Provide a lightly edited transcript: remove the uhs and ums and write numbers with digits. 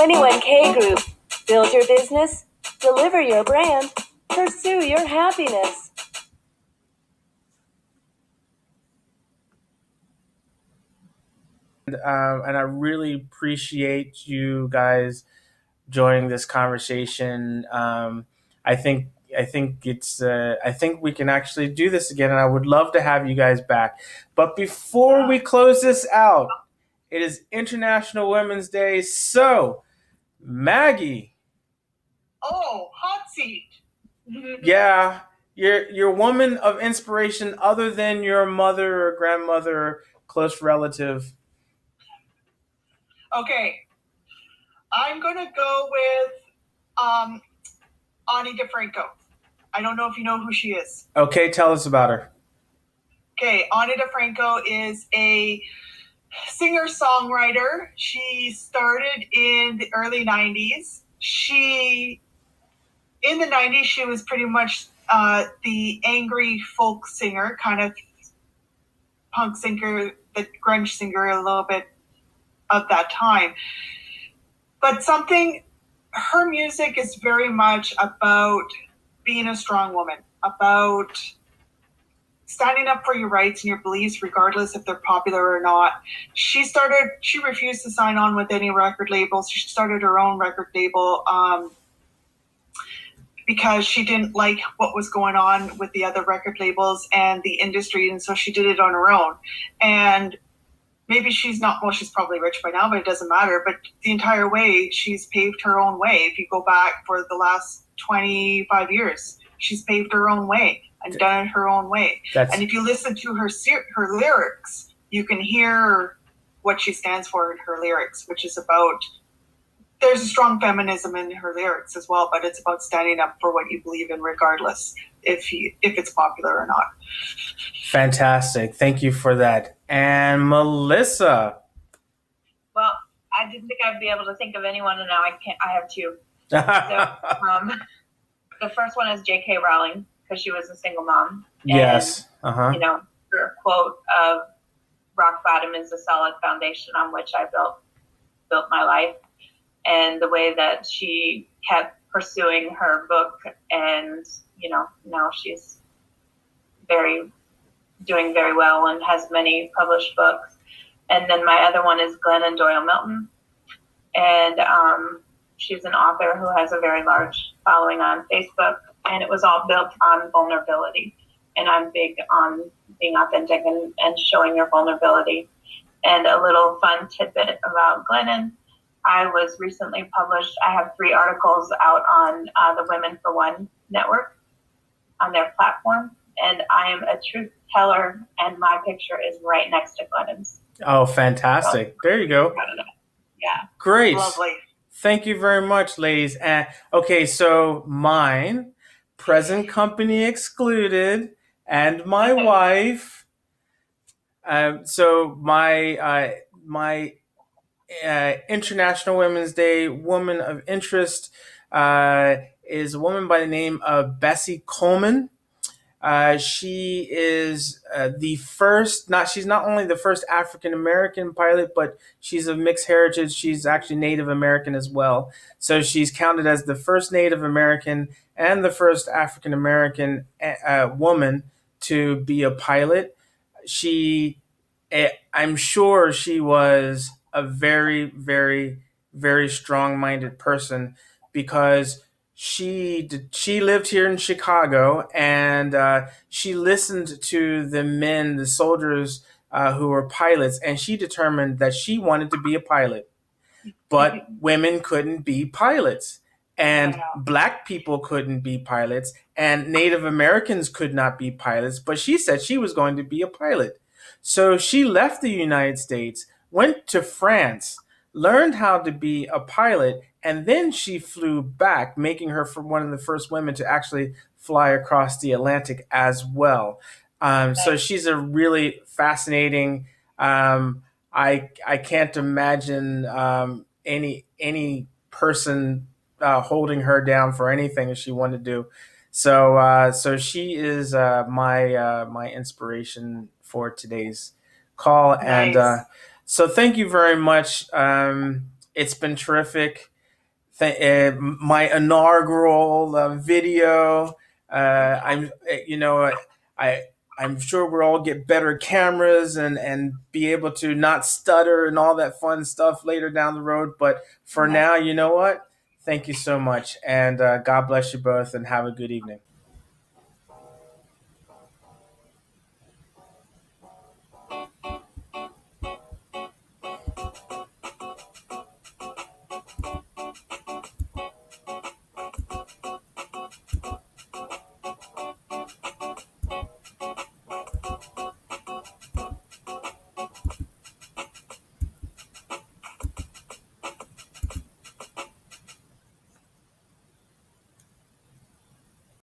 21K Group. Build your business, deliver your brand, pursue your happiness. And I really appreciate you guys joining this conversation. I think I think we can actually do this again, and I would love to have you guys back. But before we close this out, it is International Women's Day, so Maggie. Oh, hot seat. Yeah, your woman of inspiration other than your mother or grandmother or close relative. Okay, I'm gonna go with Ani DeFranco. I don't know if you know who she is. Okay, tell us about her. Okay, Ani DeFranco is a singer-songwriter. She started in the early 90s. In the 90s, she was pretty much the angry folk singer, kind of punk singer, the grunge singer, a little bit of that time. But her music is very much about being a strong woman, about standing up for your rights and your beliefs, regardless if they're popular or not. She refused to sign on with any record labels. She started her own record label because she didn't like what was going on with the other record labels and the industry, and so she did it on her own. And maybe she's probably rich by now, but it doesn't matter. But the entire way, she's paved her own way. If you go back for the last 25 years, she's paved her own way and done it her own way. And if you listen to her lyrics, you can hear what she stands for in her lyrics, which is about, there's a strong feminism in her lyrics as well, but it's about standing up for what you believe in, regardless if it's popular or not. Fantastic. Thank you for that. And Melissa. Well, I didn't think I'd be able to think of anyone, and now I have two. So, the first one is J.K. Rowling, because she was a single mom. Yes. And, you know, her quote of rock bottom is a solid foundation on which I built my life. And the way that she kept pursuing her book, and, you know, now she's doing very well and has many published books. And then my other one is Glennon Doyle Melton. And she's an author who has a very large following on Facebook. And it was all built on vulnerability. And I'm big on being authentic and showing your vulnerability. And a little fun tidbit about Glennon. I was recently published. I have 3 articles out on the Women for One network on their platform. And I am a truth teller, and my picture is right next to Glennon's. Oh, fantastic. So, there you go. Yeah. Great. Lovely. Thank you very much, ladies. Okay, so mine, present company excluded, and my wife. So my International Women's Day woman of interest is a woman by the name of Bessie Coleman. She is the first, she's not only the first African-American pilot, but she's of mixed heritage. She's actually Native American as well. So she's counted as the first Native American and the first African-American woman to be a pilot. I'm sure she was a very, very, very strong-minded person, because she lived here in Chicago, and she listened to the soldiers who were pilots, and she determined that she wanted to be a pilot. But women couldn't be pilots, and Black people couldn't be pilots, and Native Americans could not be pilots, but she said she was going to be a pilot. So she left the United States, went to France, learned how to be a pilot, and then she flew back, making her one of the first women to actually fly across the Atlantic as well. So she's a really fascinating. I can't imagine any person holding her down for anything that she wanted to do. So she is my inspiration for today's call. Nice. And so thank you very much. It's been terrific. my inaugural video. I'm, I'm sure we'll all get better cameras and be able to not stutter and all that fun stuff later down the road. But for now, you know what? Thank you so much. And God bless you both and have a good evening.